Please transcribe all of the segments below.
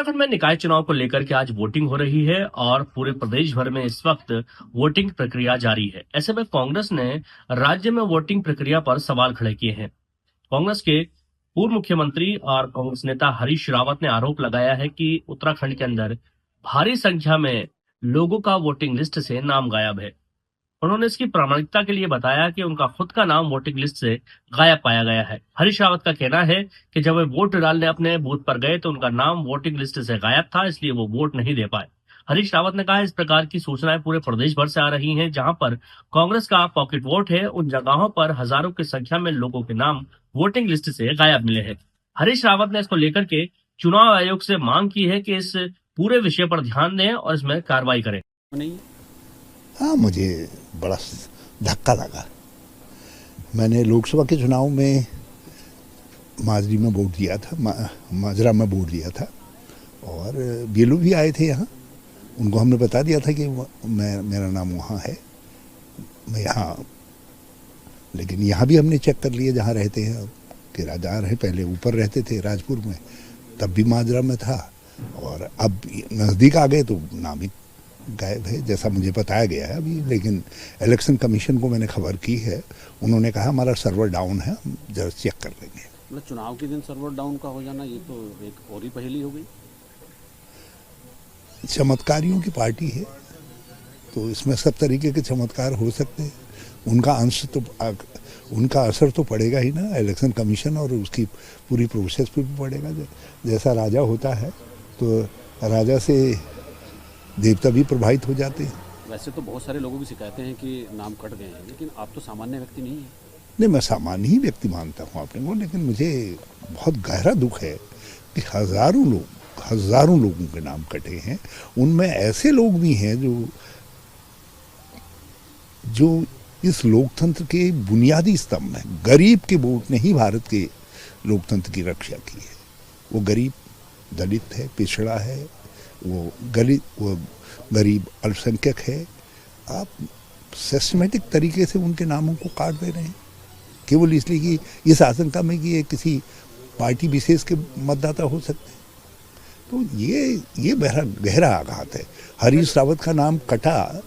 उत्तराखंड में निकाय चुनाव को लेकर के आज वोटिंग हो रही है और पूरे प्रदेश भर में इस वक्त वोटिंग प्रक्रिया जारी है। ऐसे में कांग्रेस ने राज्य में वोटिंग प्रक्रिया पर सवाल खड़े किए हैं। कांग्रेस के पूर्व मुख्यमंत्री और कांग्रेस नेता हरीश रावत ने आरोप लगाया है कि उत्तराखंड के अंदर भारी संख्या में लोगों का वोटिंग लिस्ट से नाम गायब है। उन्होंने इसकी प्रामाणिकता के लिए बताया कि उनका खुद का नाम वोटिंग लिस्ट से गायब पाया गया है। हरीश रावत का कहना है कि जब वे वोट डालने अपने बूथ पर गए तो उनका नाम वोटिंग लिस्ट से गायब था, इसलिए वो वोट नहीं दे पाए। हरीश रावत ने कहा इस प्रकार की सूचनाएं पूरे प्रदेश भर से आ रही हैं, जहां पर कांग्रेस का पॉकेट वोट है, उन जगहों पर हजारों की संख्या में लोगों के नाम वोटिंग लिस्ट से गायब मिले हैं। हरीश रावत ने इसको लेकर के चुनाव आयोग से मांग की है कि इस पूरे विषय पर ध्यान दें और इसमें कार्रवाई करें। हाँ, मुझे बड़ा धक्का लगा। मैंने लोकसभा के चुनाव में माजरी में वोट दिया था, माजरा में वोट दिया था और बीएलओ भी आए थे यहाँ। उनको हमने बता दिया था कि मेरा नाम वहाँ है, मैं यहाँ, लेकिन यहाँ भी हमने चेक कर लिया जहाँ रहते हैं कि राजा रहे, पहले ऊपर रहते थे राजपुर में, तब भी माजरा में था और अब नज़दीक आ गए तो नाम ही गायब है, जैसा मुझे बताया गया है अभी। लेकिन इलेक्शन कमीशन को मैंने खबर की है, उन्होंने कहा हमारा सर्वर डाउन है, हम जरा चेक कर लेंगे। मतलब चुनाव के दिन सर्वर डाउन का हो जाना, ये तो एक और ही पहेली हो गई। चमत्कारियों की पार्टी है तो इसमें सब तरीके के चमत्कार हो सकते हैं। उनका असर तो पड़ेगा ही ना, इलेक्शन कमीशन और उसकी पूरी प्रोसेस पे भी पड़ेगा। जैसा राजा होता है तो राजा से देवता भी प्रभावित हो जाते हैं। वैसे तो बहुत सारे लोगों की शिकायतें हैं कि नाम कट गए हैं, लेकिन आप तो सामान्य व्यक्ति नहीं हैं। नहीं, मैं सामान्य ही व्यक्ति मानता हूँ अपने को, लेकिन मुझे बहुत गहरा दुख है कि हजारों लोगों के नाम कटे हैं। उनमें ऐसे लोग भी हैं जो इस लोकतंत्र के बुनियादी स्तंभ हैं। गरीब के वोट ने ही भारत के लोकतंत्र की रक्षा की है। वो गरीब दलित है, पिछड़ा है, वो गरीब अल्पसंख्यक है। आप सिस्टमेटिक तरीके से उनके नामों को काट दे रहे हैं केवल इसलिए कि इस आशंका में कि ये किसी पार्टी विशेष के मतदाता हो सकते हैं। तो ये गहरा आघात है। हरीश रावत का नाम कटा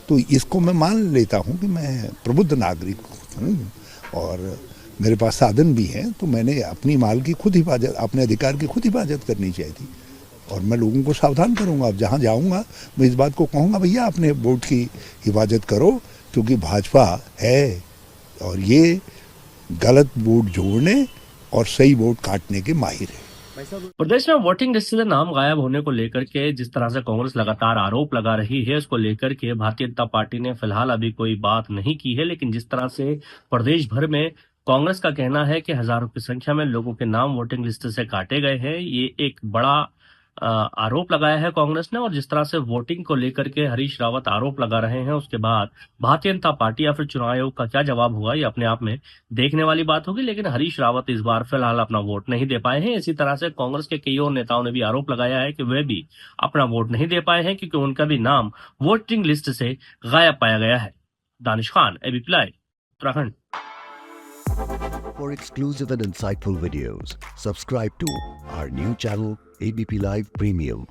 तो इसको मैं मान लेता हूँ कि मैं प्रबुद्ध नागरिक हूँ और मेरे पास साधन भी हैं, तो मैंने अपनी माल की खुद हिफाजत, अपने अधिकार की खुद हिफाजत करनी चाहिए थी और मैं लोगों को सावधान करूंगा। अब जहां जाऊंगा मैं इस बात को कहूंगा, भैया अपने वोट की हिफाजत करो, क्योंकि भाजपा है और ये गलत वोट जोड़ने और सही वोट काटने के माहिर है। प्रदेश में वोटिंग लिस्ट से नाम गायब होने को लेकर के जिस तरह से कांग्रेस लगातार आरोप लगा रही है, उसको लेकर के भारतीय जनता पार्टी ने फिलहाल अभी कोई बात नहीं की है, लेकिन जिस तरह से प्रदेश भर में कांग्रेस का कहना है कि हजारों की संख्या में लोगों के नाम वोटिंग लिस्ट से काटे गए हैं, ये एक बड़ा आरोप लगाया है कांग्रेस ने। और जिस तरह से वोटिंग को लेकर के हरीश रावत आरोप लगा रहे हैं, उसके बाद भारतीय जनता पार्टी या फिर चुनाव आयोग का क्या जवाब होगा, ये अपने आप में देखने वाली बात होगी। लेकिन हरीश रावत इस बार फिलहाल अपना वोट नहीं दे पाए हैं। इसी तरह से कांग्रेस के कई और नेताओं ने भी आरोप लगाया है कि वे भी अपना वोट नहीं दे पाए हैं, क्योंकि उनका भी नाम वोटिंग लिस्ट से गायब पाया गया है। Danish Khan, ABP live, Uttarakhand. For exclusive and insightful videos, subscribe to our new channel ABP Live Premium.